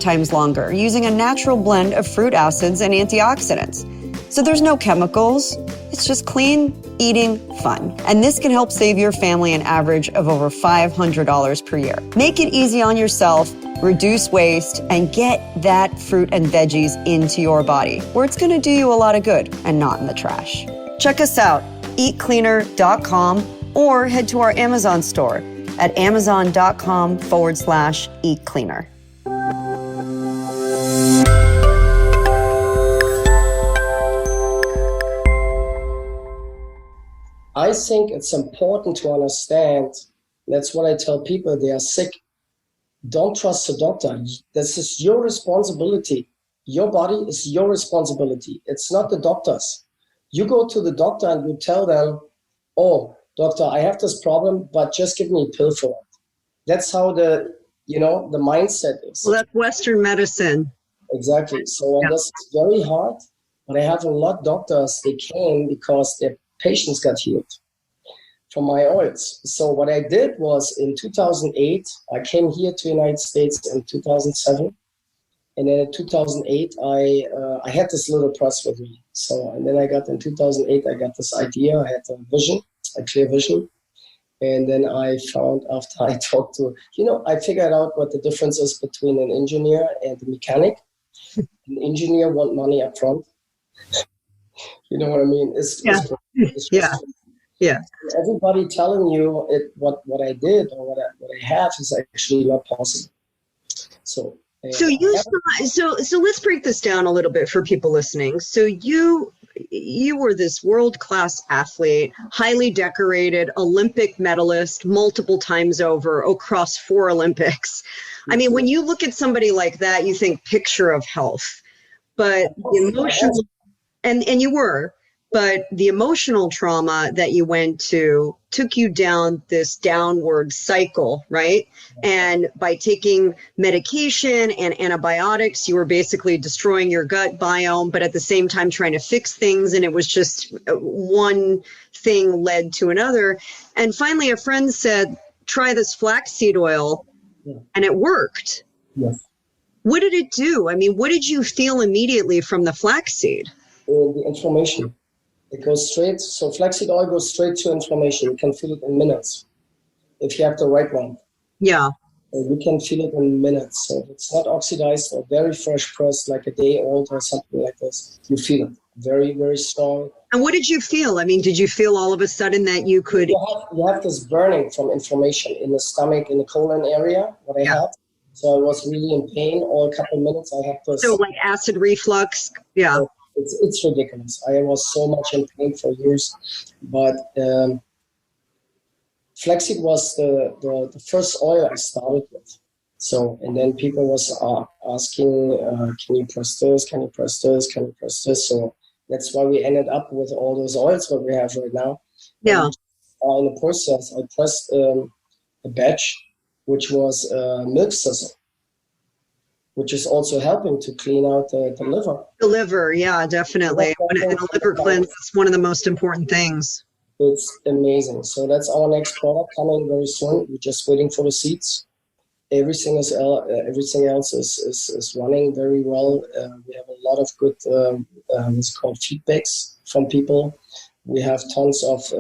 times longer using a natural blend of fruit acids and antioxidants. So there's no chemicals. It's just clean eating fun. And this can help save your family an average of over $500 per year. Make it easy on yourself, reduce waste, and get that fruit and veggies into your body, where it's gonna do you a lot of good and not in the trash. Check us out, eatcleaner.com, or head to our Amazon store at amazon.com/eatcleaner. I think it's important to understand, that's what I tell people, they are sick. Don't trust the doctor. This is your responsibility. Your body is your responsibility. It's not the doctor's. You go to the doctor and you tell them, oh, doctor, I have this problem, but just give me a pill for it. That's how the mindset is. Well, that's Western medicine. Exactly. So that's very hard, but I have a lot of doctors, they came because their patients got healed from my oils. So what I did was in 2008, I came here to the United States in 2007. And then in 2008, I had this little press with me. So, and then in 2008, I got this idea. I had a vision, a clear vision. And then I found, after I talked to, I figured out what the difference is between an engineer and a mechanic. An engineer wants money up front. You know what I mean? It's everybody telling you what I did or what I have is actually not possible. So let's break this down a little bit for people listening. So you were this world-class athlete, highly decorated, Olympic medalist multiple times over across 4 Olympics. I mean, when you look at somebody like that, you think picture of health, but the emotional, and you were, but the emotional trauma that you went to took you down this downward cycle, right? And by taking medication and antibiotics, you were basically destroying your gut biome, but at the same time trying to fix things. And it was just one thing led to another. And finally, a friend said, try this flaxseed oil, and it worked. Yes. What did it do? I mean, what did you feel immediately from the flaxseed? The inflammation. It goes straight, so flaxseed oil goes straight to inflammation. You can feel it in minutes if you have the right one. Yeah. You can feel it in minutes. So if it's not oxidized or very fresh pressed, like a day old or something like this, you feel it very, very strong. And what did you feel? I mean, did you feel all of a sudden that you could... You have this burning from inflammation in the stomach, in the colon area, what I had. So I was really in pain all a couple of minutes. I had to... So like acid reflux? Yeah. So it's ridiculous. I was so much in pain for years. But flaxseed was the first oil I started with. So, and then people was asking, can you press this? Can you press this? Can you press this? So that's why we ended up with all those oils that we have right now. Yeah. In the process, I pressed a batch, which was milk thistle, which is also helping to clean out the liver. The liver, yeah, definitely. And a liver cleanse is one of the most important things. It's amazing. So that's our next product coming very soon. We're just waiting for the seeds. Everything else is running very well. We have a lot of good what's called feedbacks from people. We have tons of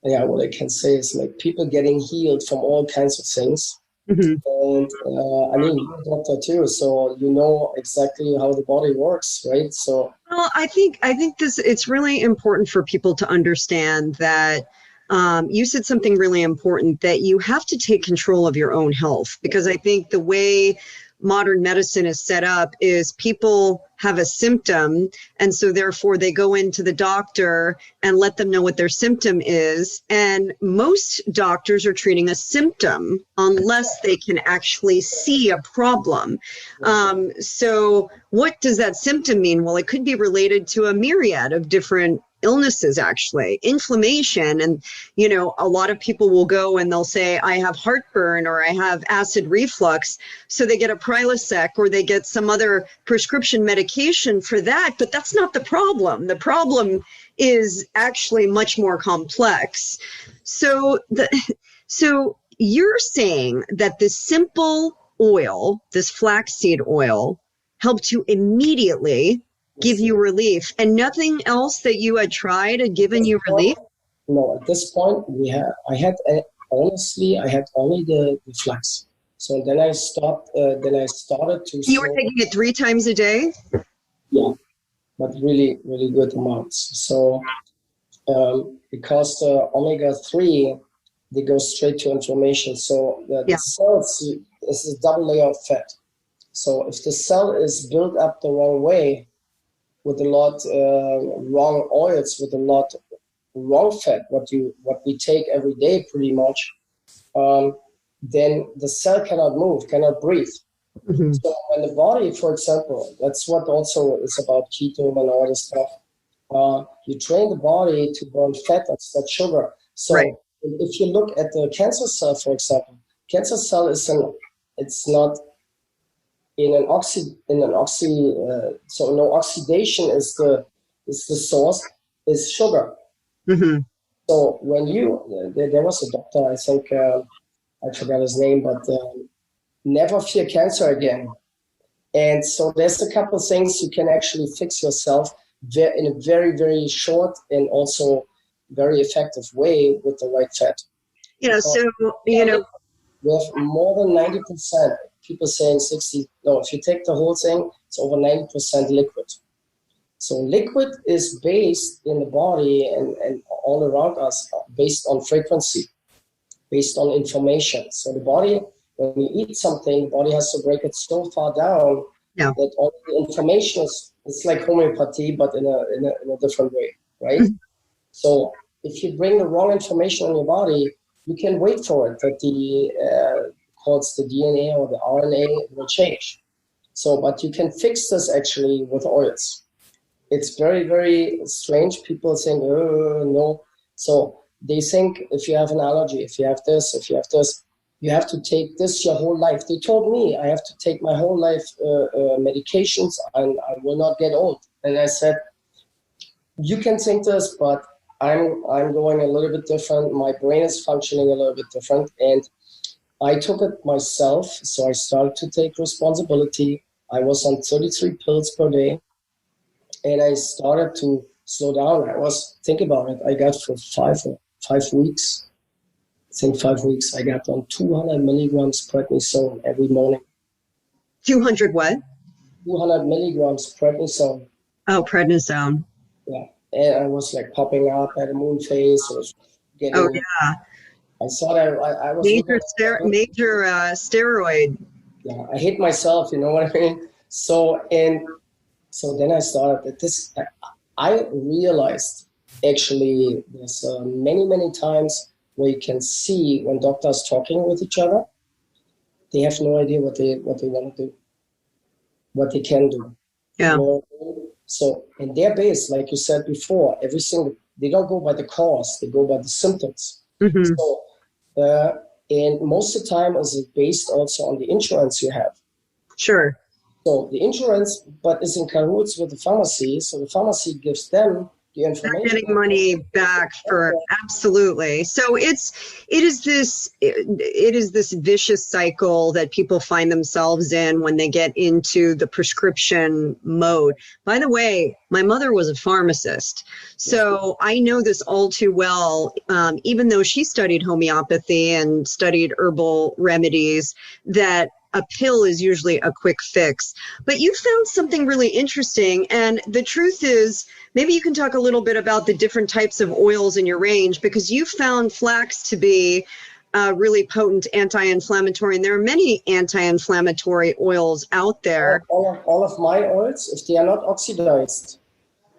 what I can say is like people getting healed from all kinds of things. Mm-hmm. And I mean, you're a doctor too, so you know exactly how the body works, right? So, well, I think it's really important for people to understand that you said something really important, that you have to take control of your own health, because I think the way modern medicine is set up is people have a symptom, and so therefore they go into the doctor and let them know what their symptom is. And most doctors are treating a symptom unless they can actually see a problem. So what does that symptom mean? Well, it could be related to a myriad of different illnesses, actually. Inflammation. And, you know, a lot of people will go and they'll say, I have heartburn or I have acid reflux. So they get a Prilosec or they get some other prescription medication for that. But that's not the problem. The problem is actually much more complex. So you're saying that the simple oil, this flaxseed oil, helped to immediately give you relief, and nothing else that you had tried had given you relief? No, at this point, honestly, I had only the flax. So then I stopped, then I started to... You were taking it 3 times a day? Yeah, but really, really good amounts. So because the omega-3, they go straight to inflammation. So the cells is a double layer of fat. So if the cell is built up the wrong way, with a lot wrong oils, with a lot wrong fat, what we take every day pretty much, then the cell cannot move, cannot breathe. Mm-hmm. So when the body, for example, that's what also is about keto and all this stuff. You train the body to burn fat instead of sugar. So if you look at the cancer cell, for example, cancer cell it's not in an so no oxidation is the source, is sugar. Mm-hmm. So when there was a doctor, I think I forgot his name, but never fear cancer again. And so there's a couple of things you can actually fix yourself in a very, very short and also very effective way with the right fat. With more than 90%, people saying 60, no, if you take the whole thing, it's over 90% liquid. So liquid is based in the body and all around us based on frequency, based on information. So the body, when we eat something, the body has to break it so far down that all the information it's like homeopathy, but in a different way, right? Mm-hmm. So if you bring the wrong information on your body, you can wait for it that calls the DNA or the RNA will change. So, but you can fix this actually with oils. It's very, very strange. People think, oh, no. So they think if you have an allergy, if you have this, you have to take this your whole life. They told me I have to take my whole life medications and I will not get old. And I said, you can think this, but I'm going a little bit different. My brain is functioning a little bit different. And I took it myself. So I started to take responsibility. I was on 33 pills per day. And I started to slow down. Think about it. I got for 5 weeks. I think 5 weeks. I got on 200 milligrams prednisone every morning. 200 what? 200 milligrams prednisone. Oh, prednisone. Yeah. And I was like popping up, had a moon face. I was getting, I saw that I was major steroid. Yeah, I hit myself, you know what I mean? So then I started this. I realized actually there's many, many times where you can see when doctors talking with each other, they have no idea what they want to do, what they can do. Yeah. You know? So in their base, like you said before, they don't go by the cause, they go by the symptoms. Mm-hmm. So and most of the time is it based also on the insurance you have. Sure. So the insurance, but is in cahoots with the pharmacy. So the pharmacy gives them the information. They're getting money back for absolutely. So it is this vicious cycle that people find themselves in when they get into the prescription mode. By the way, my mother was a pharmacist, so I know this all too well. Even though she studied homeopathy and studied herbal remedies, that a pill is usually a quick fix. But you found something really interesting. And the truth is, maybe you can talk a little bit about the different types of oils in your range, because you found flax to be really potent anti-inflammatory. And there are many anti-inflammatory oils out there. All of my oils, if they are not oxidized,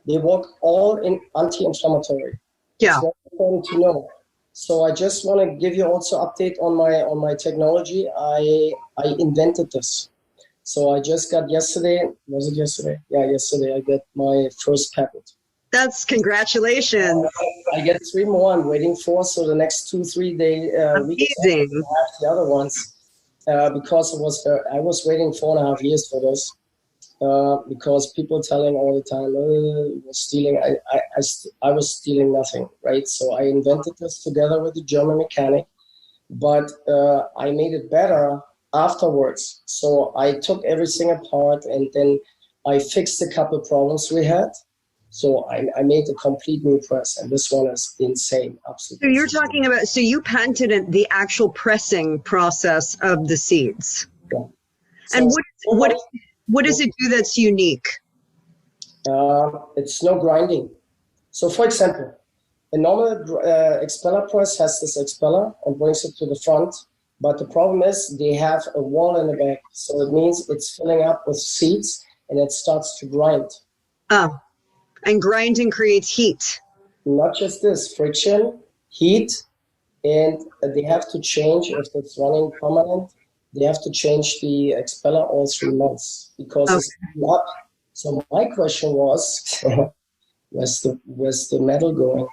they work all in anti-inflammatory. Yeah. It's very important to know. So I just want to give you also update on my technology. I invented this. So I just got yesterday. Was it yesterday? Yeah, yesterday I got my first patent. That's congratulations. I get 3 more I'm waiting for. So the next 2-3 days, weeks I have the other ones because I was waiting 4.5 years for this. Because people telling all the time, you were stealing. I was stealing nothing, right? So I invented this together with the German mechanic, but I made it better afterwards. So I took everything apart and then I fixed a couple problems we had. So I made a complete new press, and this one is insane, absolutely. So you're talking about, so you patented the actual pressing process of the seeds. Yeah. So and what does it do that's unique? It's no grinding. So for example, a normal expeller press has this expeller and brings it to the front. But the problem is they have a wall in the back. So it means it's filling up with seeds and it starts to grind. Oh, and grinding creates heat. Not just this, friction, heat, and they have to change, if it's running permanent, they have to change the expeller all 3 months because it's up. So my question was, where's the metal going?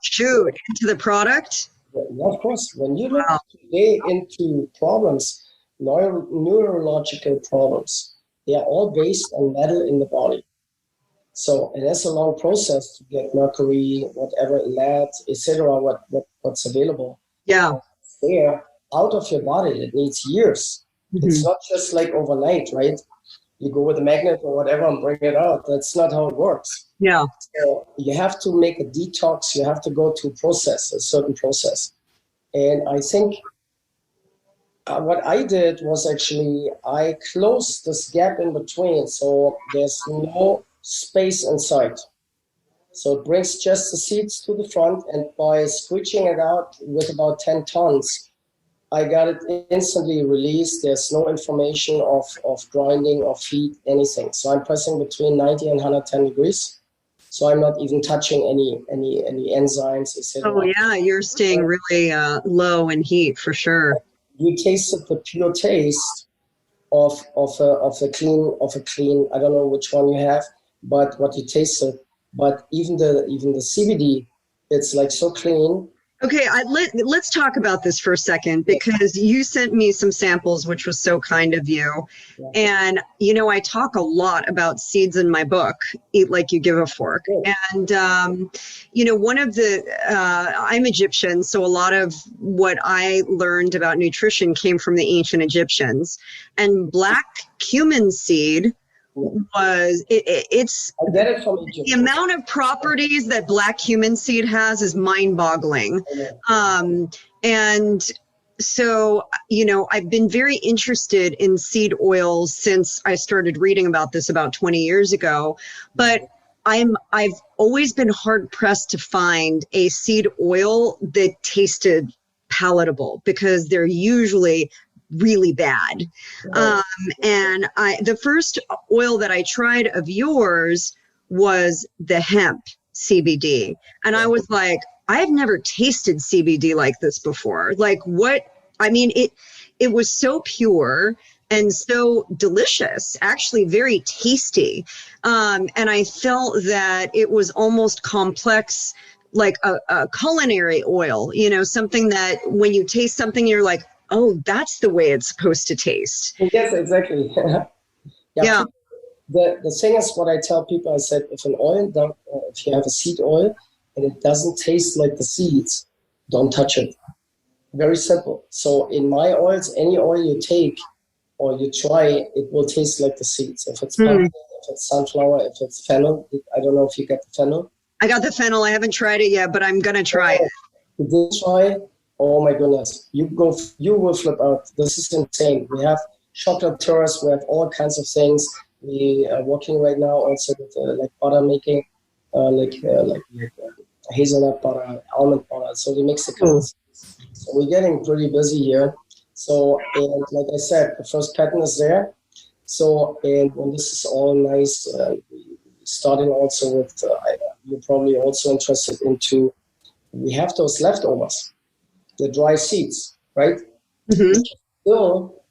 Shoot, into the product? Yeah, of course. When you look today into problems, neurological problems, they are all based on metal in the body. So it is a long process to get mercury, whatever, lead, etc. What's available. Yeah. There, out of your body, it needs years. Mm-hmm. It's not just like overnight, right? You go with a magnet or whatever and bring it out. That's not how it works. Yeah. So you have to make a detox. You have to go to a certain process. And I think what I did was actually I closed this gap in between. So there's no space inside. So it brings just the seeds to the front, and by screeching it out with about 10 tons, I got it instantly released. There's no information of grinding, of heat, anything. So I'm pressing between 90 and 110 degrees. So I'm not even touching any enzymes, etc. Oh yeah, you're staying really low in heat for sure. You tasted the pure taste of a clean. I don't know which one you have, but what you tasted. But even the CBD, it's like so clean. Okay, let's talk about this for a second, because you sent me some samples, which was so kind of you. Yeah. And, I talk a lot about seeds in my book, Eat Like You Give a Fork. Yeah. And, one of I'm Egyptian, so a lot of what I learned about nutrition came from the ancient Egyptians. And black cumin seed it's the amount of properties that black cumin seed has is mind-boggling. And so, I've been very interested in seed oils since I started reading about this about 20 years ago, but I've always been hard pressed to find a seed oil that tasted palatable, because they're usually really bad. And the first oil that I tried of yours was the hemp CBD. And I was like, I've never tasted CBD like this before. Like it was so pure and so delicious, actually very tasty. And I felt that it was almost complex, like a culinary oil, something that when you taste something, you're like, oh, that's the way it's supposed to taste. Yes, exactly. Yeah. The thing is, what I tell people, I said, if you have a seed oil and it doesn't taste like the seeds, don't touch it. Very simple. So in my oils, any oil you take or you try, it will taste like the seeds. If it's pumpkin, if it's sunflower, if it's fennel. I don't know if you got the fennel. I got the fennel. I haven't tried it yet, but I'm going to try it. You did try? Oh my goodness, you will flip out. This is insane. We have chocolatiers, we have all kinds of things. We are working right now also with like butter making, like hazelnut butter, almond butter. So we mix the colors. So we're getting pretty busy here. So, and like I said, the first patent is there. So, and when this is all nice, starting also with, you're probably also interested into, we have those leftovers. The dry seeds, right? Mm-hmm. Still,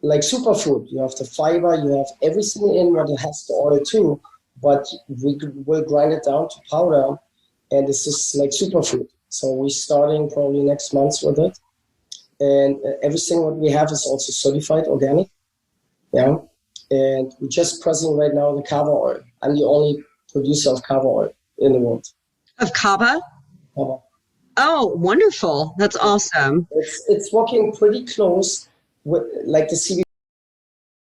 like superfood, you have the fiber, you have everything in what it has the oil too, but we will grind it down to powder, and this is like superfood. So we're starting probably next month with it, and everything what we have is also certified organic. Yeah, and we're just pressing right now the kava oil. I'm the only producer of kava oil in the world. Of kava? Kava. Oh, wonderful. That's awesome. It's working pretty close with like the CB